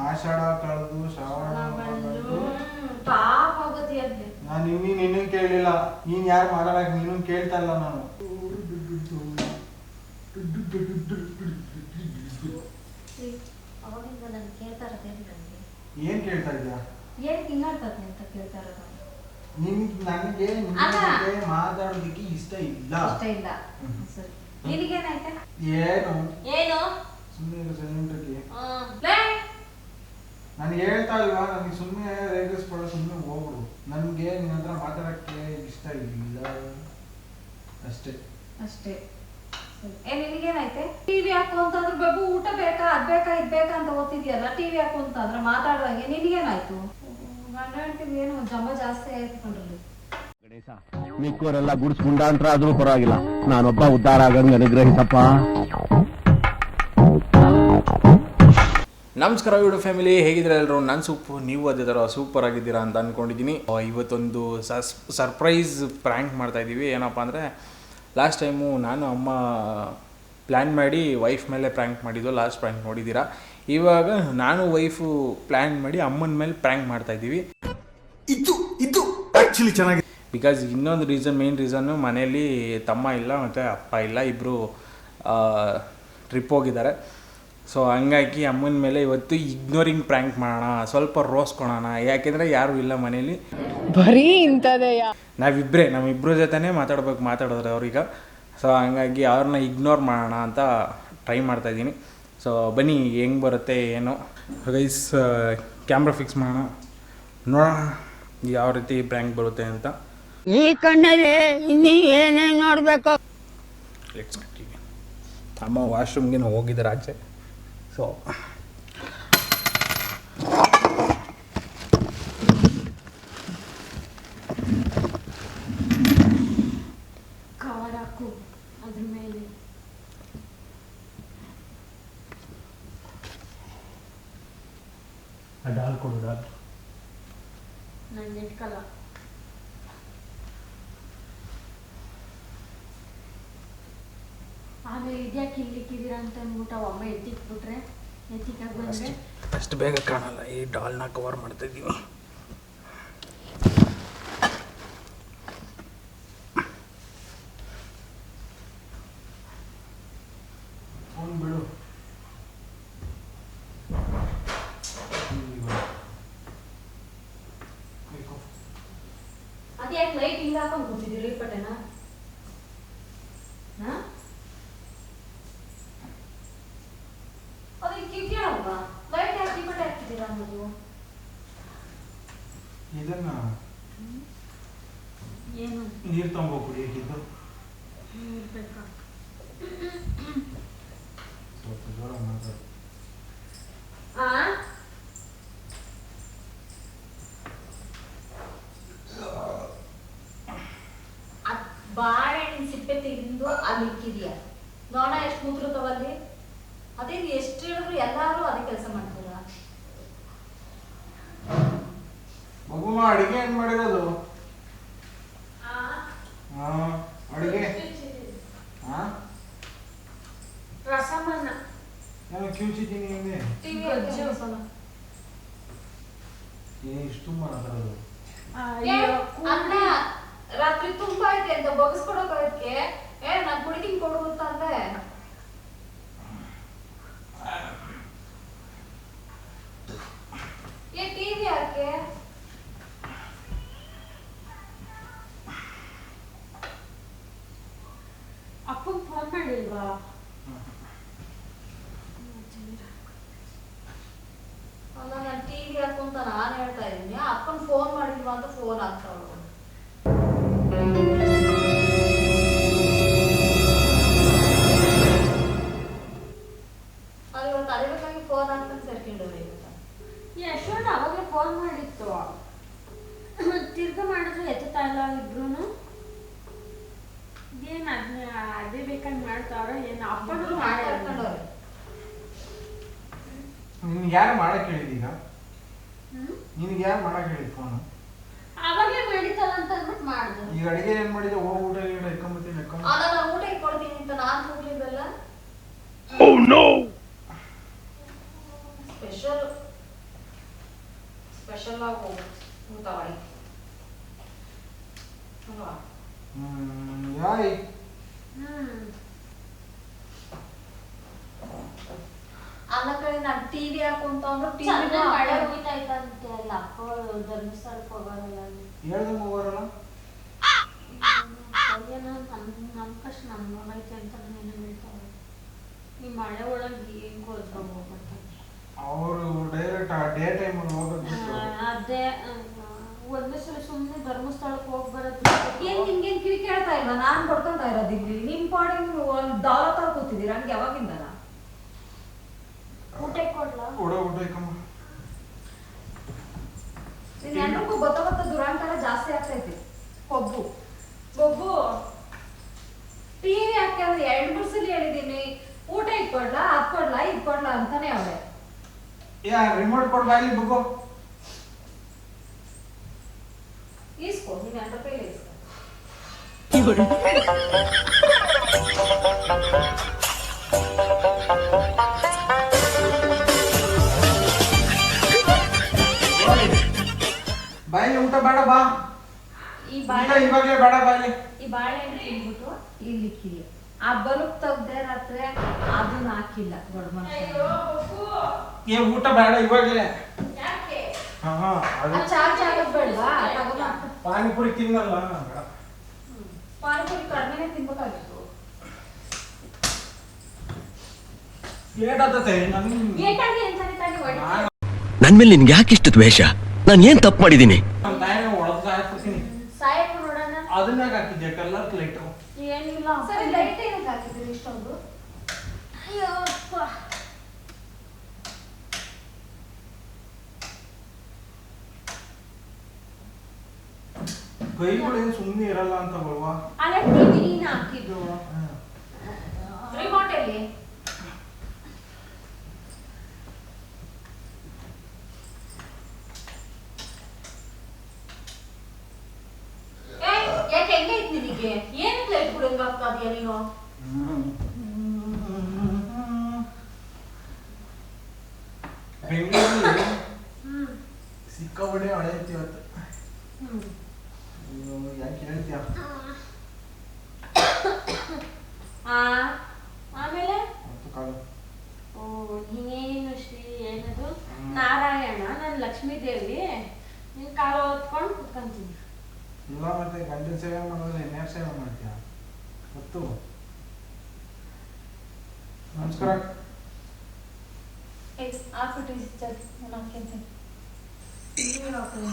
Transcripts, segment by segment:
ಆಷಾಢ ಕಳೆದು ಶ್ರಾವಣ ಬಂದು ಪಾಪ ಆಗುತ್ತೆ ಅಂತ ನಾನು ನಿನ್ನೂ ಕೇಳಲಿಲ್ಲ. ನೀನು ಯಾರು ಮಾತಾಡಕ್ಕೆ ನೀನು ಕೇಳ್ತಾ ಇಲ್ಲ. ನಾನು ಅವಾಗಿಂದ ನಾನು ಕೇಳ್ತಾ ಇರೋದೇ ನನಗೆ. ಏನು ಕೇಳ್ತಾ ಇದೆಯಾ? ಏನು ತಿನ್ನಾಡ್ತದೆ ಅಂತ ಕೇಳ್ತಾ ಇರೋದು. ನನಗೆ ಮಾತಾಡೋದಕ್ಕೆ ಇಷ್ಟ ಇಲ್ಲ. ಸರಿ, ನಿನಗೇನಾಯ್ತಾ? ಏನು ಏನು ಸುಮ್ಮನೆ ಸೈಲೆಂಟಾಗಿ ನಾನು ಹೇಳ್ತಾ ಇಲ್ವಾ? ನನಗೆ ಸುಮ್ಮನೆ ರೇಗಿಸ್ಕೊಳ್ಳೋ, ಸುಮ್ಮನೆ ಹೋಗ್ಬಿಡು. ನನಗೆ ನಿನ್ನ ಹತ್ರ ಮಾತಾಡೋಕ್ಕೆ ಇಷ್ಟ ಇಲ್ಲ ಅಷ್ಟೇ. ನಿನಗೇನಾಯ್ತೆ? ಟಿವಿ ಹಾಕು ಅಂತಂದ್ರೆ ಬಾಬು ಊಟ ಬೇಕಾ ಅದ್ ಬೇಕಾ ಇದ್ ಬೇಕಾ ಅಂತ ಓದ್ತಿದ್ಯಲ್ಲ. ಟಿವಿ ಹಾಕು ಅಂತಂದ್ರೆ ಮಾತಾಡ್ದಂಗೆ ನಿನಗೇನಾಯ್ತು? ಗಂಡ ಹೆಂಡ್ತಿಗೆ ಏನು ಜಂಬ ಜಾಸ್ತಿ ಆಯ್ತು ಕಣ್ರಿ. ಮಿಕ್ಕವರೆಲ್ಲ ಗುಡ್ಸ್ ಗುಂಡಾಂತರ ಆದ್ರೂ ಪರವಾಗಿಲ್ಲ, ನಾನೊಬ್ಬ ಉದ್ಧಾರ ಆಗಂಗ ಅನುಗ್ರಹಿಸಪ್ಪ. ನಮಸ್ಕಾರ ಯೂಟ್ಯೂಬ್ ಫ್ಯಾಮಿಲಿ, ಹೇಗಿದ್ದೀರಾ ಎಲ್ಲರೂ? ನಾನು ನೀವು ಅದೇ ಥರ ಸೂಪರ್ ಆಗಿದ್ದೀರಾ ಅಂತ ಅಂದ್ಕೊಂಡಿದ್ದೀನಿ. ಇವತ್ತೊಂದು ಸರ್ಪ್ರೈಸ್ ಪ್ರ್ಯಾಂಕ್ ಮಾಡ್ತಾಯಿದ್ದೀವಿ. ಏನಪ್ಪ ಅಂದರೆ, ಲಾಸ್ಟ್ ಟೈಮು ನಾನು ಅಮ್ಮ ಪ್ಲ್ಯಾನ್ ಮಾಡಿ ವೈಫ್ ಮೇಲೆ ಪ್ರ್ಯಾಂಕ್ ಮಾಡಿದ್ದು ಲಾಸ್ಟ್ ಪ್ರ್ಯಾಂಕ್ ನೋಡಿದ್ದೀರಾ. ಇವಾಗ ನಾನು ವೈಫು ಪ್ಲ್ಯಾನ್ ಮಾಡಿ ಅಮ್ಮನ ಮೇಲೆ ಪ್ರ್ಯಾಂಕ್ ಮಾಡ್ತಾಯಿದ್ದೀವಿ. ಇದು ಆ್ಯಕ್ಚುಲಿ ಚೆನ್ನಾಗಿದೆ. ಬಿಕಾಸ್ ಇನ್ನೊಂದು ಮೇನ್ ರೀಸನ್ನು, ಮನೆಯಲ್ಲಿ ತಮ್ಮ ಇಲ್ಲ ಮತ್ತು ಅಪ್ಪ ಇಲ್ಲ, ಇಬ್ಬರು ಟ್ರಿಪ್ ಹೋಗಿದ್ದಾರೆ. ಸೊ ಹಂಗಾಗಿ ಅಮ್ಮನ ಮೇಲೆ ಇವತ್ತು ಇಗ್ನೋರಿಂಗ್ ಪ್ರ್ಯಾಂಕ್ ಮಾಡೋಣ, ಸ್ವಲ್ಪ ರೋಸ್ಕೊಳೋಣ. ಯಾಕೆಂದರೆ ಯಾರೂ ಇಲ್ಲ ಮನೇಲಿ, ಬರೀ ಇಂಥದೆಯಾ, ನಮ್ಮಿಬ್ಬರ ಜೊತೆನೇ ಮಾತಾಡಿದ್ರೆ ಅವ್ರೀಗ. ಸೊ ಹಂಗಾಗಿ ಅವ್ರನ್ನ ಇಗ್ನೋರ್ ಮಾಡೋಣ ಅಂತ ಟ್ರೈ ಮಾಡ್ತಾಯಿದ್ದೀನಿ. ಸೊ ಬನ್ನಿ ಹೆಂಗೆ ಬರುತ್ತೆ ಏನೋ. ಗೈಸ್, ಕ್ಯಾಮ್ರಾ ಫಿಕ್ಸ್ ಮಾಡೋಣ, ನೋಡೋಣ ಯಾವ ರೀತಿ ಪ್ರ್ಯಾಂಕ್ ಬರುತ್ತೆ ಅಂತ. ಈ ಕಣ್ಣಲ್ಲಿ ಇನ್ನೂ ಏನೇನು ನೋಡಬೇಕು. Let's continue. ಅಮ್ಮ ವಾಶ್ರೂಮ್ಗೆ ಹೋಗಿದ್ದಾರೆ ಆಚೆ. ಸೊ ಕವರ್ ಹಾಕು ಅದ್ರ ಮೇಲೆ. ಡಾಲ್ ಕೊಡು, ಡಾಲ್. ನಾನು ಇಟ್ಕಲ್ಲ. ಆಮೇಲೆ ಇದ್ಯಾಕೆ ಇಲ್ಲಿಕ್ಕಿದ್ದೀರಾ ಅಂತ ಅಂದ್ಬಿಟ್ಟು ಅಮ್ಮ ಎತ್ತಿಕ್ಬಿಟ್ರೆ ಎತ್ತಿಕಾಗಿ ಬಂದರೆ ಅಷ್ಟು ಬೇಗ ಕಾಣಲ್ಲ. ಈ ಡಾಲ್ನ ಕವರ್ ಮಾಡ್ತಾಯಿದ್ದೀವಿ. ಫೋನ್ ಬಿಡು. ಅದ್ಯಾಕೆ ಲೈಟ್ ಹಿಂಗೆ ಹಾಕೊಂಡು ಕೂತಿದ್ದೀರಿ ಪಟೇನ? ಹಾಂ, ಅದಕ್ಕೆ ಕೇಳಲ್ವಾ? ಲೈಟ್ ಹಾಕಿ ಬಟ್ಟೆ ಹಾಕ್ತಿದ್ದೀರಾ ಅನ್ನೋದು. ಇದನ್ನ ಏನು ನೀರು ತಗೊಂಡು ಕುಡಿಯೋಕ್ಕಿದ್ದು ಬೇಕಾ? ಸ್ವಲ್ಪ ಜೋರ ಮಾತಾಡು. ಬಾಳೆಹಣ್ಣಿನ ಸಿಪ್ಪೆ ತೆಗೆದು ಅಲ್ಲಿ ಇಕ್ಕಿದ್ಯಾ? ನೋಡ ಎಷ್ಟು ಮೂತ್ರತವಲ್ಲಿ. ಅದೇನು ಎಷ್ಟು ಹೇಳಿದ್ರು ಎಲ್ಲರೂ ಅದೇ ಕೆಲಸ ಮಾಡ್ತಾರ. ಮಗುಮ ಅಡಿಗೆ ಏನ್ ಮಾಡಿರೋದು? ಅಡಿಗೆ ರಸಮನ್ನ ನಾನು ಕಿವುಚಿದ್ದೀನಿ. ಇಷ್ಟು ಮಾತಾಡೋದು ಅನ್ನ ರಾತ್ರಿ ತುಂಬಾ ಐತೆ ಅಂತ ಬಗ್ಸ್ಕೊಡೋಕೆ ನಾನು ಕುಡಿತೀನಿ ಕೊಡು ಅಂತ ಅಂದೆ. ಟಿವಿ ಯಾಕೆ? ಅಪ್ಪನ ಫೋನ್ ಮಾಡಿಲ್ವಾ? ಅಲ್ಲ, ನಾನು ಟಿವಿ ಹಾಕೊಂತ ನಾನು ಹೇಳ್ತಾ ಇದ್ದೀನಿ, ಅಪ್ಪನ ಫೋನ್ ಮಾಡಿಲ್ವಾ ಅಂತ ಫೋನ್ ಹಾಕ್ತಾವಳು. ಅದು ಇವತ್ತು ಅರಿಬೇಕಾಗಿ ಫೋನ್ ಹಾಕೊಂಡು ಸೇರ್ಕೊಂಡವ್ರೆ. ಯಶೋಣ್ಣ ಅವಾಗಲೇ ಫೋನ್ ಮಾಡಿತ್ತು, ತಿರ್ಗ ಮಾಡಿದ್ರು ಎತ್ತುತ್ತಾ ಇಲ್ಲ ಇಬ್ರು. ಏನು ಅದೇ ಬೇಕಂಗೆ ಮಾಡ್ತಾವ್ರ ಏನು? ಅಪ್ಪನೂ ಮಾತಾಡ್ಕೊಂಡವ್ರೆ. ನಿನ್ಗೆ ಯಾರು ಮಾಡಕ್ ಹೇಳಿದೀಗ? ನಿನಗೆ ಯಾರು ಮಾಡಕ್ ಹೇಳಿದ್ ಫೋನು? ಅವಾಗಲೇ ಮಾಡಿತ್ತಲ್ಲ ಅಂತ ಅಂದ್ಬಿಟ್ಟು ಮಾಡಿದ್ರು. ಈಗ ಅಡಿಗೆ ಏನ್ ಮಾಡಿದೆ? ಹೋಗಿ ಊಟ ಇಟ್ಕೊಂಬತ್ತೀನಿ. ಅಲ್ಲ, ನಾನು ಊಟ ಇಟ್ಕೊಡ್ತೀನಿ ಅಂತ ನಾನು ಹೋಗ್ಲಿದ್ದಲ್ಲ. ಸ್ಪೆಷಲ್ ಆಗಿ ಹೋಗುತ್ತೆ ಊಟ ಮಾಡಿ ಅಲ್ವಾ? ಯಾಯ್ ಅಲ್ಲ ಕಡೆ ನಾನು ಟಿವಿ ಹಾಕುಂತ ಅಂದ್ರೆ ಚಂದ ಮಳೆ ಟಿವಿ ಹೋಗ್ತಾಯ್ತಂತೆ ಅಲ್ಲ ಧರ್ಮಸ್ಥಳಕ್ಕೆ ಹೋಗೋರಲ್ಲ ಹೇಳ್ದಂಗೆ ಹೋಗೋರಲ್ಲ. ನಮ್ಮ ಕಷ್ಟ ನಮ್ ನೋಡೈತೆ ಅಂತ ನೀನು ಹೇಳ್ತಾವೆ. ಈ ಮಳೆ ಒಳಗೆ ಹೆಂಗ್ ಹೋದ್ರ ಹೋಗ್ಬರ್ತಾರೆ ಅವರು ಡೈರೆಕ್ಟ್ ಡೇ ಟೈಮಲ್ಲಿ ಹೋಗೋದು ಬಿಟ್ಟು ಅದೇ ಒಂದೇ ಸಲ ಸುಮ್ಮನೆ ಧರ್ಮಸ್ಥಳಕ್ಕೆ ಹೋಗಿ ಬರೋದು. ಏನ್ ನಿಮ್ಗೇನ್ ಕಿವಿ ಕೇಳ್ತಾ ಇಲ್ವಾ? ನಾನ್ ಕೊಡ್ಕೊಂತ ಇರೋದು ಇಲ್ಲಿ ನಿಮ್ ಪಾಡಿ ಒಂದು ಡಾಲ ತರ ಕೂತಿದ್ದೀರಾ ಹಂಗೆ ಯಾವಾಗಿಂದ ಊಟ ಕೊಡ್ಲಾ? ಊಟ ಇಕ್ಕಮ್ಮ. ಎಲ್ರಿಗೂ ಗೊತ್ತ ದುರಂಕಾರ ಜಾಸ್ತಿ ಆಗ್ತೈತಿ. ಕೊಬ್ಬು ಟಿವಿ ಹಾಕಂದ್ರೆ 2-3 ಸಲ ಹೇಳಿದೀನಿ ಊಟ ಇಟ್ಕೊಡ್ಲಾ ಅದ್ ಕೊಡ್ಲಾ ಇದ್ ಕೊಡ್ಲಾ ಅಂತಾನೆ ಅವಳೆ. ರಿಮೋಟ್ ಕೊಡ್ಬಾ ಇಲ್ಲಿ ಬುಗು. ಇಸ್ಕೊ ನೀನ್ 2 ರೂಪಾಯಿ ಇಸ್ಕೊ. ಬಾಯಿಲಿ ಊಟ ಬೇಡ ಬಾ. ಈ ಇವಾಗಲೇ ಬೇಡ ಬಾಯಿಲಿ. ಈ ಬಾಳೆಹಣ್ಣು ತಿನ್ಬಿಟ್ಟು ಇಲ್ಲಿ ಕಿರಿ ಆ ಬಲ್ಬ್ ತೆಗ್ದೆ ರಾತ್ರಿ ಅದನ್ನ ಹಾಕಿಲ್ಲ ದೊಡ್ಡ ಮನುಷ್ಯ. ಊಟ ಬೇಡ ಇವಾಗಲೇ. ಚಾರ್ಜ್ ಆಗೋದ್ ಬೇಡವಾ? ತಗೊಂಡ್ ಪಾನಿಪುರಿ ತಿನ್ನಲ್ಲ. ಪಾನಿಪುರಿ ಕಡಿಮೆನೆ ತಿನ್ಬೇಕಾಗಿತ್ತು. ಏಟಾಗಿ ಅಂತಾನೆ ತಾನೇ ಹೊಡಿ. ನನ್ ಮೇಲೆ ನಿನ್ಗೆ ಯಾಕೆ ಇಷ್ಟು ದ್ವೇಷ? ನಾನು ಏನ್ ತಪ್ಪು ಮಾಡಿದೀನಿ? ಸಾಯಕ್ಕೆ ನೋಡೋಣ. ಅದನ್ನ ಹಾಕಿದ್ಯಾ ಕಲರ್ ಲೈಟ್? ಏನಿಲ್ಲ ಸರಿ ಲೈಟ್ ಏನಕ್ಕೆ ಹಾಕಿದ್ರಿ ಇಷ್ಟೊಂದು? ಅಯ್ಯಪ್ಪ ಕೈಗಳು ಏನು ಸುಮ್ಮನೆ ಇರಲ್ಲ ಅಂತ ಬಲ್ವಾ? ಅಲ್ಲ ಟಿವಿ ನೀನ್ ಹಾಕಿದ್ದು ರಿಮೋಟ್ ಎಲ್ಲಿ? ಯಾಕೆ ಹೆಂಗೆ ಐತಿ ನಿನಗೆ? ಏನಕ್ಕೆ ಲೈಟ್ ಬಿಡಂಗ ಆಗ್ತದ್ಯಾ ನೀನು? ಬೆಂಗಳೂರಲ್ಲಿ ಸಿಕ್ಕಾಪಟ್ಟೆ ಮಳೆ ಐತಿ ಇವತ್ತು. ಯಾಕೆ ಹೇಳ್ತೀಯ? ಆಮೇಲೆ ಓ ನೀನೇನು ಶ್ರೀ ಏನದು ನಾರಾಯಣ ನಾನು ಲಕ್ಷ್ಮೀ ದೇವಿ ನಿನ್ ಕಾಲು ಹೊತ್ಕೊಂಡು ಕುತ್ಕೊಂತೀನಿ. ಇಲ್ಲ ಮತ್ತೆ ಗಂಡನ ಸೇವೆ ಮಾಡೋದ್ರೆ ಇನ್ಯಾರ ಸೇವೆ ಮಾಡ್ತೀಯ? ಗೊತ್ತು. ನಮಸ್ಕಾರ.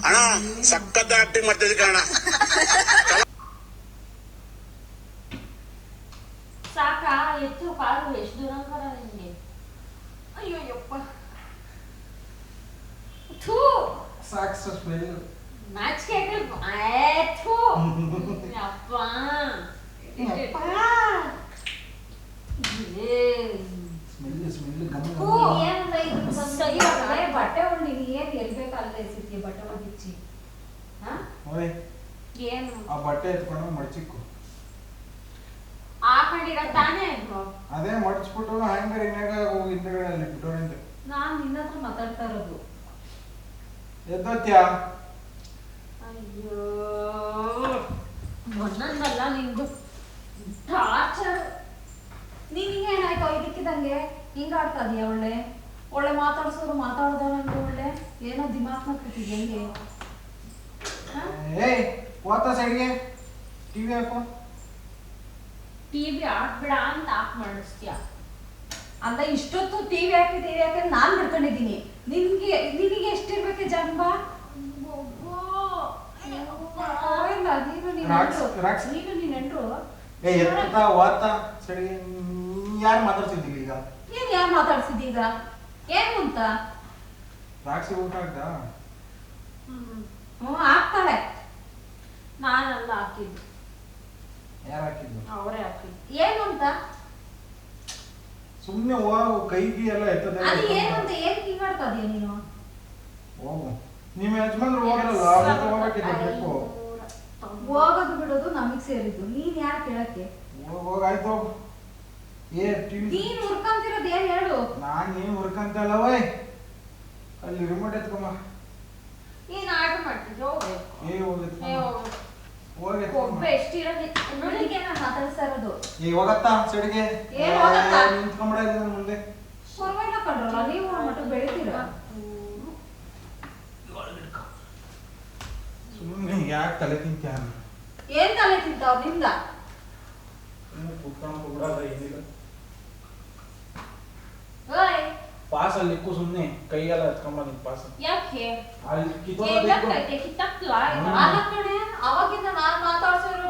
ಅಣ್ಣ ಸಖತ್ ಆಕ್ಟಿಂಗ್ ಮಾಡ್ತಿದ್ದೆ ಕಣ. ಸಾಕಾ ಎತ್ತು ಕಾಲು ಎಷ್ಟು ದೂರ ನಿನ್ಗೆ? ಅಯ್ಯೋಯ್ಯಪ್ಪ ಥೂ ಸಾಕ್ಸ್ ಸ್ಮೆಲ್. ನಾಚಿಕೆ ಥೂ ಅಪ್ಪ ಸ್ಮೆಲ್ ಗಮ ಹೂ ಏನಂತ ಇದು ಸರಿ ಬಟ್ಟೆ ಹೊಂಡಿ ಏನ್ ಎಲ್ಬೇಕಲ್ಲ ಎಸಿತಿ ಬಟ್ಟೆ ಹೊಂದಿಚ್ಚಿ ಓಯ್ ಏನು ಆ ಬಟ್ಟೆ ಎತ್ಕೊಂಡು ಮಡ್ಚಿಕ್ಕು. ಹಾಕೊಂಡಿರ ತಾನೇ ಅದೇ ಮಡ್ಚ್ಬಿಟ್ಟು ಹ್ಯಾಂಗರ್ ಇನ್ಯಾಗ ಹೋಗಿ ಹಿಂದಗಡೆ ಅಲ್ಲಿ ಬಿಟ್ಟೋರಿಂದ. ನಾನ್ ನಿನ್ನ ಹತ್ರ ಮಾತಾಡ್ತಾ ಇರೋದು. ಎದ್ದತ್ಯಾ? ಅಯ್ಯೋ ಒಂದೊಂದಲ್ಲ ನಿಂದು ಟಾರ್ಚರ್. ನಿನ್ಗೇನಾಯ್ತು ಇದಕ್ಕಿದಂಗೆ ಹಿಂಗ ಆಡ್ತಾ ಇದೀಯ? ಒಳ್ಳೆ ಮಾತಾಡ್ಸೋರು ಮಾತಾಡ್ದ ನಂಗೆ ಒಳ್ಳೆ ಏನೋ ದಿಮಾಕ್ನ ಕೂತಿದ್ಯ ಹೆಂಗೆ? ಏಯ್ ಓದ್ತಾ ಸೈಡ್ಗೆ ಟಿವಿ ಹಾಕು. ಟಿವಿ ಆಡ್ಬೇಡ ಅಂತ ಆಫ್ ಮಾಡಿಸ್ತೀಯ. ಅಲ್ಲ ಇಷ್ಟೊತ್ತು ಟಿವಿ ಹಾಕಿ ನಾನ್ ಬಿಡ್ಕೊಂಡಿದ್ದೀನಿ. ನಿನಗೆ ಎಷ್ಟಿರ್ಬೇಕು ಜಂಬ? ನೀನು ನೀನೆಂಟ್ರು ಏ ಎತ್ತಾ ಓದ್ತಾ ಸೈಡ್ಗೆ. ಯಾರು ಮಾತಾಡ್ತಿದ್ದೀವಿ ಈಗ? ಏನ್ ಯಾರು ಮಾತಾಡ್ಸಿದ್ದೀಗ? ಏನು ಅಂತ? ರಾಕ್ಷಿ ಊಟ ಆಗ್ತಾ? ಆಗ್ತಾಳೆ. ನಾನಲ್ಲ ಹಾಕಿದ್ದು, ಯಾರು ಹಾಕಿದ್ದು? ಅವರೇ ಹಾಕಿದ್ದು. ಏನು ಅಂತ? ಸುಮ್ಮನೆ ಹೋಗು, ಕೈಗೆ ಎಲ್ಲ ಎತ್ತದೆ. ಅದು ಏನು ಅಂತ ಏನ್ ಹಿಂಗ್ ಮಾಡ್ತಾ ಇದೀಯ ನೀನು? ಹೋಗು. ನಿಮ್ಮ ಯಜಮಾನ್ರು ಹೋಗಲ್ಲ, ಅವತ್ತು ಹೋಗಬೇಕಿದೆ ಬೇಕು. ಹೋಗೋದು ಬಿಡೋದು ನಮಗ್ ಸೇರಿದ್ದು. ನೀನ್ ಯಾರು ಕೇಳಕ್ಕೆ? ಹೋಗ ಆಯ್ತು ಹೋಗು. ಏ ಟಿವಿ ನೀನ್ ಹುರ್ಕಂತಿರೋದು ಏನ್ ಹೇಳು? ನಾನು ಏನು ಹುರ್ಕಂತಲ್ಲ ವೈ. ಅಲ್ಲಿ ರಿಮೋಟ್ ಎತ್ಕೊಂಬ. ಏನ್ ಆರ್ಡರ್ ಮಾಡ್ತಿದ್ದೆ ಹೋಗ್ಬೇಕು. ಹೋಗಿ ಒಬ್ಬ ಎಷ್ಟಿರೋದು ನೋಡಿಗೆ ನಾನು ಮಾತಾಡ್ತಾ ಇರೋದು. ಹೋಗತ್ತಾ ಸೈಡ್ಗೆ ಏನ್ ಹೋಗತ್ತಾ? ನಿಂತ್ಕೊಂಡ್ಬಿಡ ಇದನ್ನ ಮುಂದೆ. ಪರವಾಗಿಲ್ಲ ಕಣ್ರಲ್ಲ, ನೀವು ಮಟ್ಟ ಬೆಳಿತೀರಾ. ಸುಮ್ಮನೆ ಯಾಕೆ ತಲೆ ತಿಂತ್ಯಾ? ಏನ್ ತಲೆ ತಿಂತಾವ್ ನಿಂದ? ಕುತ್ಕೊಂಡು ಹೋಗ್ಬಿಡೋದ ಏನಿಲ್ಲ. ಓಯ್ ಪಾಸ್ ಅಲ್ಲಿ ಇಕ್ಕು ಸುಮ್ಮನೆ ಕೈಗೆಲ್ಲ ಎತ್ಕೊಂಬ ನಿನ್ ಪಾಸ್. ಯಾಕೆ ಅಲ್ಲಿ ಕಿತ್ತೋದಕ್ಕೆ ಕಿತ್ತಾಕ್ತಿಲ್ಲ ಅಲ್ಲ ಕಣೆ, ಅವಾಗಿಂದ ನಾನ್ ಮಾತಾಡ್ಸಿರೋ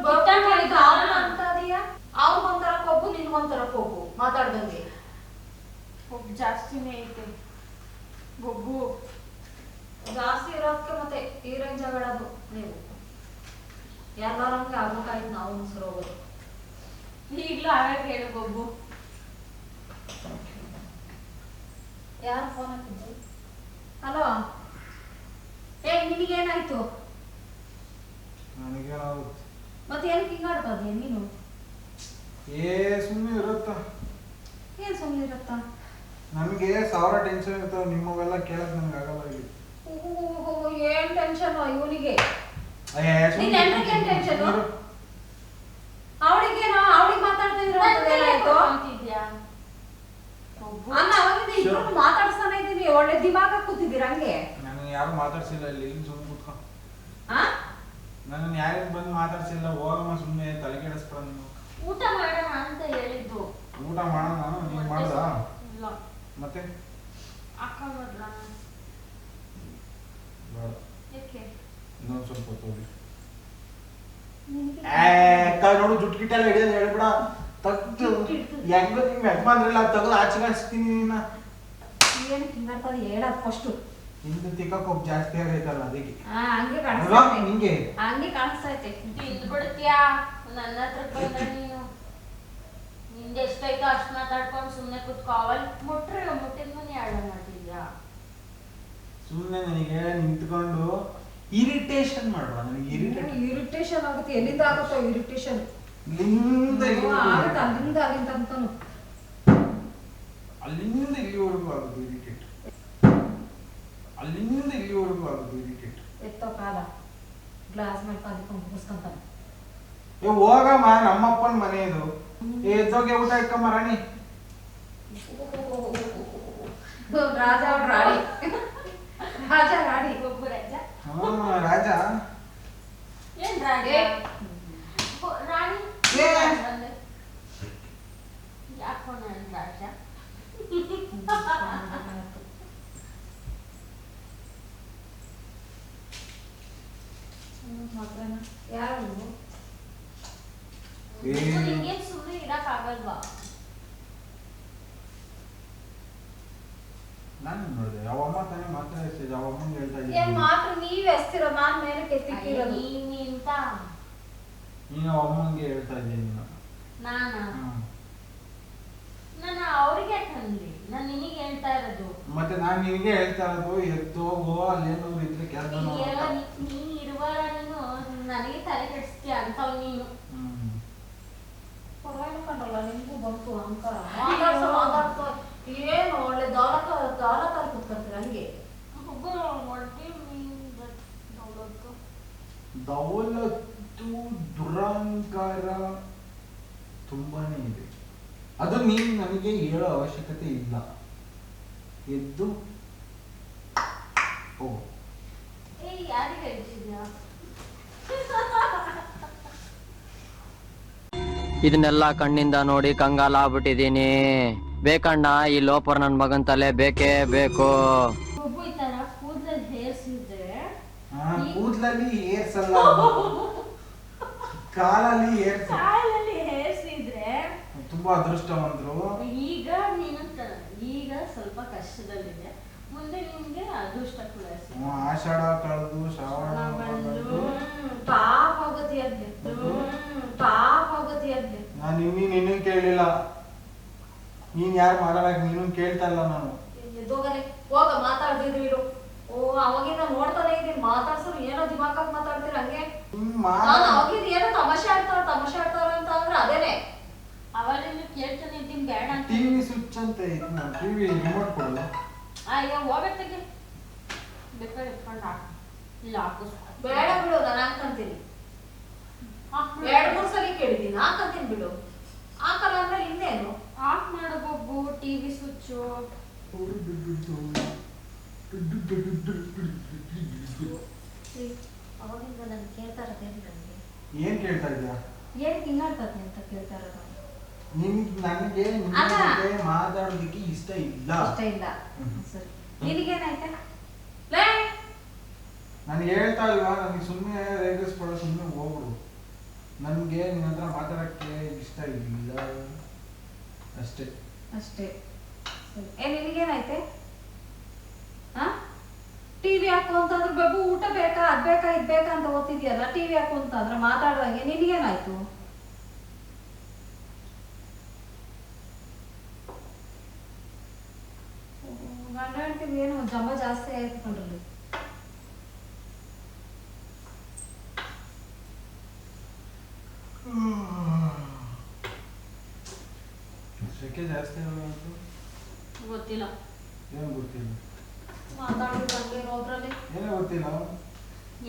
ಅಂತದೀಯಾ. ಅವ್ರು ಒಂಥರ ಕೊಬ್ಬು, ನಿನ್ಗೊಂಥರ ಕೊಬ್ಬು ಮಾತಾಡ್ದಂಗೆ. ಒಬ್ಬ ಜಾಸ್ತಿನೇ ಐತೆ ಬೊಬ್ಬು. ಜಾಸ್ತಿ ಇರೋದಕ್ಕೆ ಮತ್ತೆ ಈ ರೇಂಜ್ ಆಗೋದು ನೀವು. ಎಲ್ಲರಂಗೆ ಆಗ್ಬೇಕಾಯ್ತು ನಾವು ಮುಸ್ರು ಹೋಗೋದು. ಈಗ್ಲೂ ಆಗಾಗ ಹೇಳು ಬೊಬ್ಬು. ಯಾರು ಫೋನ್ ಹಾಕಿದ್ರು? ಹಲೋ, ನಿನಗೇನಾಯ್ತು? ನನಗೇನಾಗುತ್ತೆ? ಮತ್ತೆ ಏನಕ್ಕೆ ಹಿಂಗಾಡ್ತದೆ ನೀನು? ಸುಮ್ಮನೆ ಇರುತ್ತ. ಏನ್ ಸುಮ್ಮನೆ ಇರತ್ತ? ನಮ್ಗೆ 1000 ಟೆನ್ಷನ್ ಇರ್ತಾವ, ನಿಮ್ಮವೆಲ್ಲ ಕೇಳಕ್ ನನ್ಗೆ ಆಗಲ್ಲ ಇಲ್ಲಿ. ಏನ್ ಟೆನ್ಷನ್ ಇವನಿಗೆ? ಏ, ಸುಮ್ನೆ ನಿನ್ ಹೆಂಡ್ರಿಗೆ ಏನ್ ಟೆನ್ಷನ್? ಅವಳಿಗೆ ಮಾತಾಡ್ತಿದ್ರು ಏನಾಯ್ತು? ಅಂತಿದ್ಯಾ ಬೊಬ್ಬು? ಅಲ್ಲ, ಅವಾಗಿಂದ ಇಬ್ರು ಮಾತಾಡ್ಸ್ತಾನೆ ಇದೀನಿ. ಒಳ್ಳೆ ದಿಮಾಗ ಕೂತಿದ್ದೀರ ಹಂಗೆ. ನನಗೆ ಯಾರು ಮಾತಾಡ್ಸಿಲ್ಲ ಇಲ್ಲಿ, ಸುಮ್ಮನೆ ಕೂತ್ಕೊ. ಆ? ನನ್ನ ಯಾರು ಬಂದು ಮಾತಾಡ್ಸಿಲ್ಲ. ಹೋಗಮ್ಮ ಸುಮ್ಮನೆ ತಲೆ ಕೆಡಿಸ್ಬೇಡ ನೀನು. ಊಟ ಮಾಡೋಣ ಅಂತ ಹೇಳಿದ್ದು. ಊಟ ಮಾಡೋಣ? ನೀನು ಮಾಡ್ದ? ಇಲ್ಲ ಮತ್ತೆ ಅಕ್ಕ ಮಾಡ್ಲ? ಬೇಡ, ಯಾಕೆ? ಇನ್ನೊಂದು ಸ್ವಲ್ಪ ಹೊತ್ತು ಹೋಗಿ. ನಿನ್ಗೆ ನೋಡು ಜುಟ್ ಗಿಟ್ಟೆಲ್ಲ ಹಿಡಿಯೋದು ಹೇಳ್ಬಿಡ. ತೆಗ್ದು ಹೆಂಗ ನಿಮ್ ಯಜಮಾನ್ರೆಲ್ಲ ತೆಗೆದು ಆಚೆಗೆ ಹಾಕ್ಸ್ತೀನಿ ನಿನ್ನ. ಏನ್ ಹಿಂಗಾಡ್ತದೆ ಹೇಳದ್ ಫಸ್ಟು. ಹಿಂದೆ ತಿಕ್ಕೋಕ್ ಜಾಸ್ತಿ ಆಗೈತಲ್ಲ ಅದಕ್ಕೆ. ಹಂಗೆ ಅಲ್ವಾ? ಕಾಣಿಸ್ತೈತೆ. ನಿಂಗೆ ಹಂಗೆ ಕಾಣಿಸ್ತೈತೆ. ತಿಂದ್ಬಿಡ್ತೀಯಾ ನನ್ನ ಹತ್ರ ಬಂದ್ರೆ ನೀನು? ನಿಂದ ಎಷ್ಟೈತೋ ಅಷ್ಟು ಮಾತಾಡ್ಕೊಂಡು ಸುಮ್ಮನೆ ಕುತ್ಕೋ. ಅವಲ್ ಮುಟ್ಟಿದ ಮನೆ ಆಡ ಮಾಡ್ತಿದ್ಯಾ? ಸುಮ್ಮನೆ ನನಗೆ ನಿಂತ್ಕೊಂಡು ಇರಿಟೇಷನ್ ಮಾಡ್ಬೇಡ. ನನಗೆ ಇರಿಟೇಷನ್ ಆಗುತ್ತೆ. ಎಲ್ಲಿಂದ ಆಗುತ್ತೋ ಇರಿಟೇಷನ್? ಇಲ್ಲಿಂದ ಆಗುತ್ತೆ ಅಲ್ಲಿಂದ ಅಲ್ಲಿಂದ ಅಂತಾನು. ಅಲ್ಲಿಂದ ಇಲ್ಲಿವರೆಗೂ ಆಗುತ್ತೆ ಇರಿಟೇಟ್. ಅಲ್ಲಿಂದ ಇಲ್ಲಿವರೆಗೂ ಆಗುತ್ತೆ ಇರಿಟೇಟ್. ಎತ್ತೋ ಕಾಲ ಗ್ಲಾಸ್ ಮೇಲೆ ಕಾಲಿಕೊಂಡು ಮುಗಿಸ್ಕೊಂತಾನೆ. ಹೋಗಮ್ಮ, ನಮ್ಮಪ್ಪನ ಮನೆ ಇದು. ಎದ್ದೋಗೆ ಊಟ ಇಟ್ಕೊಂಬ ರಾಣಿ. ರಾಜ ಅವ್ರ ರಾಣಿ. ರಾಜ ರಾಣಿ. ಒಬ್ಬ ರಾಜ. ರಾಜ ಏನ್ ರಾಜ? ರಾಣಿ ಏ. ಯಾಕೋ ನಾನು ರಾಜ? ಯಾರು? ನಿಂಗೆ ಸುಮ್ಮನೆ ಇರಕ್ ಆಗಲ್ವಾ? ನಾನು ನೋಡಿದೆ ಅವಮ್ಮ ತಾನೇ ಮಾತಾಡ್ತಿದ್ದೆ. ಅವಮ್ಮಂಗೆ ಹೇಳ್ತಾ ಏನ್ ಇದ್ದೀನಿ. ಮಾತ್ರ ನೀವ್ ಎಸ್ತಿರೋ, ನಾನ್ ಮೇಲೆ ಕೆತ್ತಿಕ್ಕಿರೋದು. ನೀನಿಂತ ನೀನು ಅವಮ್ಮಂಗೆ ಹೇಳ್ತಾ ಇದ್ದೀನಿ ನೀನು. ನಾನು ಅವ್ರಿಗೆ ಯಾಕಂದ್ರಿ? ನಾನು ನಿನಗೆ ಹೇಳ್ತಾ ಇರೋದು. ಮತ್ತೆ ನಾನು ನಿನಗೆ ಹೇಳ್ತಾ ಇರೋದು ಎದ್ದೋಗೋ, ಅಲ್ಲೇನಾದ್ರು ಇದ್ರೆ ಕೆಲಸ ನೀನ್ ಇರುವಾಗ ನೀನು ನನಗೆ ತಲೆ ಕೆಡಿಸ್ತೀಯ ಅಂತವ್ ನೀನು. ಪರವಾಗಿಲ್ಲ ಕಂಡಲ್ಲ, ನಿಮ್ಗೂ ಬಂತು ಅಹಂಕಾರ. ಮಾತಾಡ್ತಾ ಏನು ಒಳ್ಳೆ ದಾಲತಾಲ್ ಕುತ್ಕೊಂತೀರ ಹಂಗೆ. ದೌಲತ್ತು ದುರಹಂಕಾರ ತುಂಬಾನೇ ಇದೆ. ಅದು ನೀನು ನನಗೆ ಹೇಳೋ ಅವಶ್ಯಕತೆ ಇಲ್ಲ. ಎದ್ದು ಹೋಗು. ಯಾರಿಗೆ ಹೇಳ್ತಿದ್ಯಾ? ಇದನ್ನೆಲ್ಲ ಕಣ್ಣಿಂದ ನೋಡಿ ಕಂಗಾಲ ಆಗ್ಬಿಟ್ಟಿದೀನಿ. ಬೇಕಣ್ಣ, ಈ ಲೋಪರ್ ನನ್ ಮಗನ್ ತಲೆ ಬೇಕೇ ಬೇಕು. ಒಬ್ಬ ಈ ತರ ಕೂದಲಲ್ಲಿ ಹೇರ್ಸಿದ್ರೆ ಕೂದಲಲ್ಲಿ ಏರ್ಸಲ್ಲ, ಕಾಲಲ್ಲಿ ಏರ್ಸ. ಕಾಲಲ್ಲಿ ಹೇರ್ಸಿದ್ರೆ ತುಂಬಾ ಅದೃಷ್ಟವಂತರು. ಈಗ ನೀನು ಈಗ ಸ್ವಲ್ಪ ಕಷ್ಟದಲ್ಲಿದೆ, ಮುಂದೆ ನಿಮ್ಗೆ ಅದೃಷ್ಟ ಕೂಡ ಆಷಾಢ ಕಳೆದು ಶ್ರಾವಣ ಬಂದು ಪಾಪ ಆಗುತ್ತೆ ಅದ್ಲೆ. ಪಾಪ ಆಗುತ್ತೆ ಅದ್ಲೆ. ನಾನು ನಿನ್ನ ಕೇಳಲಿಲ್ಲ. ನೀನ್ ಯಾರು ಮಾತಾಡಕ್ ನೀನು ಕೇಳ್ತಾ ಇಲ್ಲ. ನಾನು ಎದ್ದೋಗನೆ ಹೋಗ ಮಾತಾಡ್ದಿದ್ರು ಇರು. ಓ ಅವಾಗಿಂದ ನೋಡ್ತಾನೆ ಇದೀನಿ, ಮಾತಾಡ್ಸೋರು ಏನೋ ದಿಮಾಕಾಗ್ ಮಾತಾಡ್ತೀರ ಹಂಗೆ. ನಾನು ಅವಾಗಿಂದ ಏನೋ ತಮಾಷೆ ಆಡ್ತಾರ ಅಂತ ಅಂದ್ರೆ ಅದೇನೆ. ಅವಳಿಂದ ಕೇಳ್ತಾನೆ ಇದ್ದೀನಿ ಬೇಡ ಅಂತ. ಟಿವಿ ಸ್ವಿಚ್ ಅಂತ ಟಿವಿ ರಿಮೋಟ್ ಕೊಡಲ್ಲ. ಅಯ್ಯೋ ಹೋಗ್ಬೇಕು. ಇಲ್ಲ ಹಾಕಿಸ್ ಬೇಡ ಬಿಡು, ನಾನು ಹಾಕಂತೀನಿ. 2-3 ಸಲ ಕೇಳಿದ್ದೀನಿ, ಹಾಕಂತೀನಿ ಬಿಡು. ಹಾಕಲ್ಲ ಅಂದ್ರೆ ಇನ್ನೇನು? ಆಫ್ ಮಾಡು ಬೊಬ್ಬು, ಟಿವಿ ಸ್ವಿಚ್ಚು. ಅವಾಗಿಂದ ನಾನು ಕೇಳ್ತಾ ಇರೋದೇನು ನನಗೆ? ಏನ್ ಕೇಳ್ತಾ ಇದ್ಯಾ? ಏನ್ ತಿನ್ನಾಡ್ತದೆ ಅಂತ ಕೇಳ್ತಾ ಇರೋದು. ನನಗೆ ನಿಮ್ ಅಲ್ಲ. ಜೊತೆ ಮಾತಾಡೋದಕ್ಕೆ ಇಷ್ಟ ಇಲ್ಲ. ಇಷ್ಟ ಇಲ್ಲ. ಸರಿ. ನಿನಗೇನಾಯ್ತಾ? ಲೇ ನಾನು ಹೇಳ್ತಾ ಇಲ್ವಾ, ನನಗೆ ಸುಮ್ಮನೆ ರೇಗಿಸ್ಕೊಳ್ಳೋ, ಸುಮ್ಮನೆ ಹೋಗ್ಬಿಡು. ನನಗೆ ನಿನ್ನ ಹತ್ರ ಮಾತಾಡೋಕ್ಕೆ ಇಷ್ಟ ಇಲ್ಲ ಅಷ್ಟೇ. ಅಷ್ಟೇ. ಸರಿ. ನಿನಗೇನಾಯ್ತೆ? ಟಿವಿ ಹಾಕು ಅಂತಂದ್ರೆ ಬೇಬು ಊಟ ಬೇಕಾ ಅದ್ ಬೇಕಾ ಇದ್ ಬೇಕಾ ಅಂತ ಓದ್ತಿದ್ಯಲ್ಲ, ಟಿವಿ ಹಾಕು ಅಂತಂದ್ರೆ ಮಾತಾಡ್ದಂಗೆ ನಿನಗೇನಾಯ್ತು? ಗಂಡ ಹೆಂಡ್ತಿಗೆ ಏನು ಜಂಬ ಜಾಸ್ತಿ ಆಯ್ತು ಕಣ್ರಲ್ಲಿ. ಸೆಕೆ ಜಾಸ್ತಿ ಆಗೋದು ಗೊತ್ತಿಲ್ಲ. ಏನು ಗೊತ್ತಿಲ್ಲ. ಮಾತಾಡೋದು ಹಂಗೆ ಇರೋದ್ರಲ್ಲಿ ಏನೇ ಗೊತ್ತಿಲ್ಲ.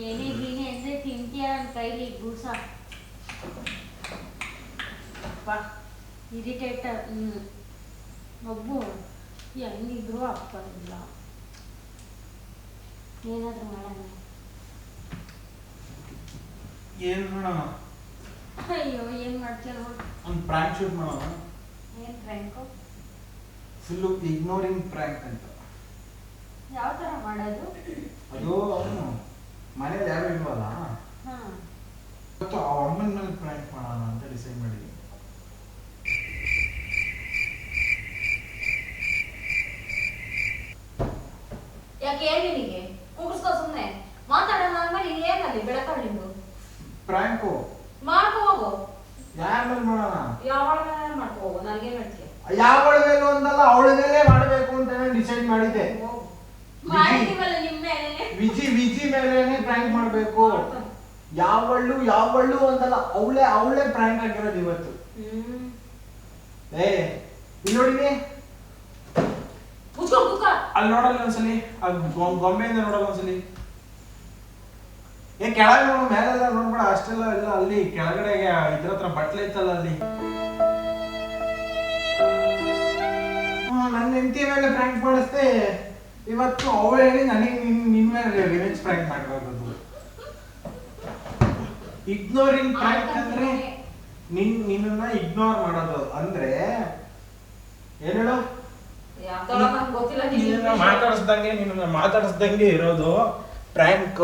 ಏನೇ ಗೀನೇ ಅಂದ್ರೆ ತಿಂತೀಯ ನನ್ನ ಕೈಲಿ ಗೂಸ. ಅಪ್ಪ ಇರಿಟೇಟ್. ಒಬ್ಬು ಹೆಂಗಿದ್ರು ಅಪ್ಪ ಇಲ್ಲ. ಏನಾದರೂ ಮಾಡೋಣ. ಏನು ಮಾಡೋಣ? ಅಯ್ಯೋ ಏನು ಮಾಡ್ತೀಯ ನೋಡಿ. ಒಂದು ಪ್ರ್ಯಾಂಕ್ ಶೂಟ್ ಮಾಡೋಣ. ಏನ್ ಫ್ರೆಂಡ್ಕು? ಫುಲ್ಲು ಇಗ್ನೋರಿಂಗ್ ಪ್ರ್ಯಾಂಕ್ ಅಂತ. ಯಾವ ಥರ ಮಾಡೋದು? ಅದು ಅವನು ಮನೇಲಿ ಯಾರು ಇಲ್ವಲ್ಲ, ಹಾಂ ಇವತ್ತು ಆ ಅಮ್ಮನ ಮೇಲೆ ಪ್ರ್ಯಾಂಕ್ ಮಾಡೋಣ ಅಂತ ಡಿಸೈಡ್ ಮಾಡಿದ್ವಿ. ಯಾಕೆ ಏನ್ ನಿನಗೆ ಕೂಗಿಸ್ಕೋ ಸುಮ್ನೆ ಮಾತಾಡೋಣ ಅಂದ್ಮೇಲೆ ನೀನ್ ಏನಲ್ಲಿ ಬೆಳಕಲ್ಲಿ ನಿಂದು ಪ್ರ್ಯಾಂಕು ಮಾಡ್ಕೋ ಹೋಗು. ಯಾರ ಮೇಲೆ ಮಾಡೋಣ? ಯಾವಳ ಮೇಲೆ ಮಾಡ್ಕೋ ಹೋಗು, ನನಗೇನ್ ಹೇಳ್ತೀಯ? ಯಾವಳ ಮೇಲೂ ಅಂತಲ್ಲ, ಅವಳ ಮೇಲೆ ಮಾಡಬೇಕು ಅಂತ ಡಿಸೈಡ್ ಮಾಡಿದ್ದೆ. ಹೋಗು. ಮಾಡಿದೀವಲ್ಲ ನಿಮ್ಮ ಮೇಲೆ. ವಿಜಿ ಮೇಲೇನೆ ಪ್ರ್ಯಾಂಕ್ ಮಾಡಬೇಕು. ಯಾವಳು ಅಂತಲ್ಲ, ಅವಳೇ ಪ್ರ್ಯಾಂಕ್ ಆಗಿರೋದು ಇವತ್ತು. ಏ ಇಲ್ಲಿ ನೋಡಿನಿ, ಮುಚ್ಕೊ ಕುಕ್ಕ. ಅಲ್ಲಿ ನೋಡಲ್ಲ ಒಂದ್ಸಲಿ, ಗೊಂಬೆಯಿಂದ ನೋಡಲ್ಲ ಒಂದ್ಸಲಿ. ಏ ಕೆಳಗೆ ನೋಡು, ಮೇಲೆಲ್ಲ ನೋಡ್ಬೇಡ, ಅಷ್ಟೆಲ್ಲ ಇಲ್ಲ. ಅಲ್ಲಿ ಕೆಳಗಡೆಗೆ ಇದ್ರ ಹತ್ರ ಬಟ್ಲೆ ಇತ್ತಲ್ಲ ಅಲ್ಲಿ. ನನ್ನ ಹೆಂಡತಿ ಮೇಲೆ ಪ್ರ್ಯಾಂಕ್ ಮಾಡಿಸ್ದೆ ಇವತ್ತು. ಅವಳು ಹೇಳಿ ನನಗೆ ನಿನ್ ಮೇಲೆ ರಿವೆಂಜ್ ಪ್ರ್ಯಾಂಕ್ ಮಾಡಬಾರ್ದು. ಇಗ್ನೋರಿಂಗ್ ಪ್ರ್ಯಾಂಕ್ ಅಂದ್ರೆ ನಿನ್ನನ್ನ ಇಗ್ನೋರ್ ಮಾಡೋದು ಅಂದ್ರೆ ಏನ್ ಹೇಳು? ಯಾವ್ದೋ ನಂಗೆ ಗೊತ್ತಿಲ್ಲ. ನಿನ್ನ ಮಾತಾಡಿಸ್ದಂಗೆ ಇರೋದು ಪ್ರ್ಯಾಂಕ್.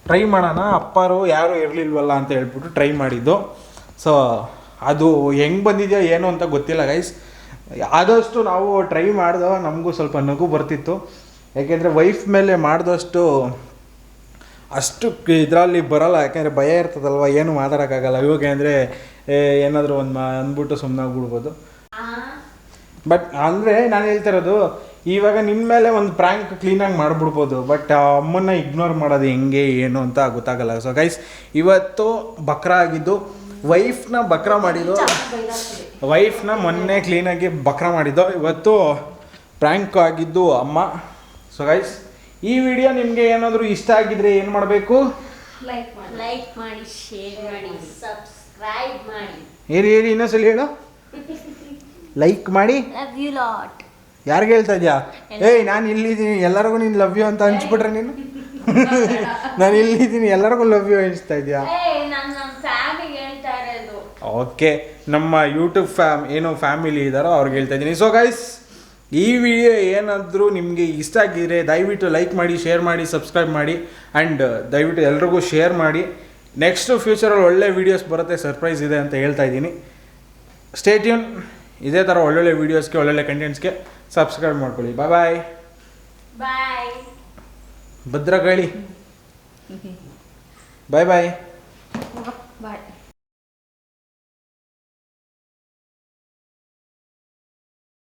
ಟ್ರೈ ಮಾಡೋಣ. ಅಪ್ಪಾರು ಯಾರು ಇರಲಿಲ್ವಲ್ಲ ಅಂತ ಹೇಳ್ಬಿಟ್ಟು ಟ್ರೈ ಮಾಡಿದ್ದು. ಸೊ ಅದು ಹೆಂಗೆ ಬಂದಿದೆಯೋ ಏನೋ ಅಂತ ಗೊತ್ತಿಲ್ಲ ಗೈಸ್. ಆದಷ್ಟು ನಾವು ಟ್ರೈ ಮಾಡ್ದೋ ನಮಗೂ ಸ್ವಲ್ಪ ನಗು ಬರ್ತಿತ್ತು. ಯಾಕೆಂದರೆ ವೈಫ್ ಮೇಲೆ ಮಾಡಿದಷ್ಟು ಅಷ್ಟು ಇದರಲ್ಲಿ ಬರೋಲ್ಲ. ಯಾಕೆಂದರೆ ಭಯ ಇರ್ತದಲ್ವ, ಏನು ಮಾತಾಡೋಕ್ಕಾಗಲ್ಲ. ಇವಾಗ ಅಂದರೆ ಏನಾದರೂ ಒಂದು ಅಂದ್ಬಿಟ್ಟು ಸುಮ್ಮನೆ ಆಗ್ಬಿಡ್ಬೋದು. ಬಟ್ ಅಂದರೆ ನಾನು ಹೇಳ್ತಿರೋದು, ಇವಾಗ ನಿನ್ನ ಮೇಲೆ ಒಂದು ಪ್ರ್ಯಾಂಕ್ ಕ್ಲೀನಾಗಿ ಮಾಡಿಬಿಡ್ಬೋದು. ಬಟ್ ಆ ಅಮ್ಮನ್ನ ಇಗ್ನೋರ್ ಮಾಡೋದು ಹೆಂಗೆ ಏನು ಅಂತ ಗೊತ್ತಾಗಲ್ಲ. ಸೊ ಗೈಸ್, ಇವತ್ತು ಬಕ್ರಾ ಆಗಿದ್ದು. ವೈಫ್ನ ಬಕ್ರಾ ಮಾಡಿದ್ದು, ವೈಫ್ನ ಮೊನ್ನೆ ಕ್ಲೀನಾಗಿ ಬಕ್ರಾ ಮಾಡಿದ್ದು. ಇವತ್ತು ಪ್ರ್ಯಾಂಕ್ ಆಗಿದ್ದು ಅಮ್ಮ. ಸೊ ಗೈಸ್, ಈ ವಿಡಿಯೋ ನಿಮಗೆ ಏನಾದರೂ ಇಷ್ಟ ಆಗಿದ್ರೆ ಏನು ಮಾಡಬೇಕು? ಲೈಕ್ ಮಾಡಿ, ಶೇರ್ ಮಾಡಿ, ಸಬ್ಸ್ಕ್ರೈಬ್ ಮಾಡಿ. ಏರಿ ಇನ್ನೊಂದ್ಸಲಿ ಹೇಳು. ಲೈಕ್ ಮಾಡಿ. Love you lot. ಯಾರಿಗೆ ಹೇಳ್ತಾ ಇದೆಯಾ? ಏಯ್, ನಾನು ಇಲ್ಲಿದ್ದೀನಿ, ಎಲ್ಲರಿಗೂ ನೀನು ಲವ್ ಯು ಅಂತ ಹಂಚ್ಬಿಟ್ರೆ ನೀನು. ನಾನು ಇಲ್ಲಿದ್ದೀನಿ, ಎಲ್ಲರಿಗೂ ಲವ್ ಯು ಅನಿಸ್ತಾ ಇದೆಯಾ? ನಮ್ಮ ಫ್ಯಾಮಿಲಿ ಹೇಳ್ತಾ ಇರೋದು. ಓಕೆ, ನಮ್ಮ ಯೂಟ್ಯೂಬ್ ಫ್ಯಾಮಿಲಿ ಇದ್ದಾರೋ ಅವ್ರಿಗೆ ಹೇಳ್ತಾ ಇದ್ದೀನಿ. ಸೊ ಗೈಸ್, ಈ ವಿಡಿಯೋ ಏನಾದರೂ ನಿಮಗೆ ಇಷ್ಟ ಆಗಿದ್ರೆ ದಯವಿಟ್ಟು ಲೈಕ್ ಮಾಡಿ, ಶೇರ್ ಮಾಡಿ, ಸಬ್ಸ್ಕ್ರೈಬ್ ಮಾಡಿ. ಆ್ಯಂಡ್ ದಯವಿಟ್ಟು ಎಲ್ರಿಗೂ ಶೇರ್ ಮಾಡಿ. ನೆಕ್ಸ್ಟು ಫ್ಯೂಚರಲ್ಲಿ ಒಳ್ಳೆ ವೀಡಿಯೋಸ್ ಬರುತ್ತೆ, ಸರ್ಪ್ರೈಸ್ ಇದೆ ಅಂತ ಹೇಳ್ತಾ ಇದ್ದೀನಿ. Stay tune. ಇದೇ ಥರ ಒಳ್ಳೊಳ್ಳೆ ವೀಡಿಯೋಸ್ಗೆ, ಒಳ್ಳೊಳ್ಳೆ ಕಂಟೆಂಟ್ಸ್ಗೆ ಸಬ್ಸ್ಕ್ರೈಬ್ ಮಾಡ್ಕೊಳ್ಳಿ. ಬಾಯ್ ಬಾಯ್. ಬಾಯ್. ಭದ್ರಕಾಳಿ. ಬಾಯ್ ಬಾಯ್. ಬಾಯ್.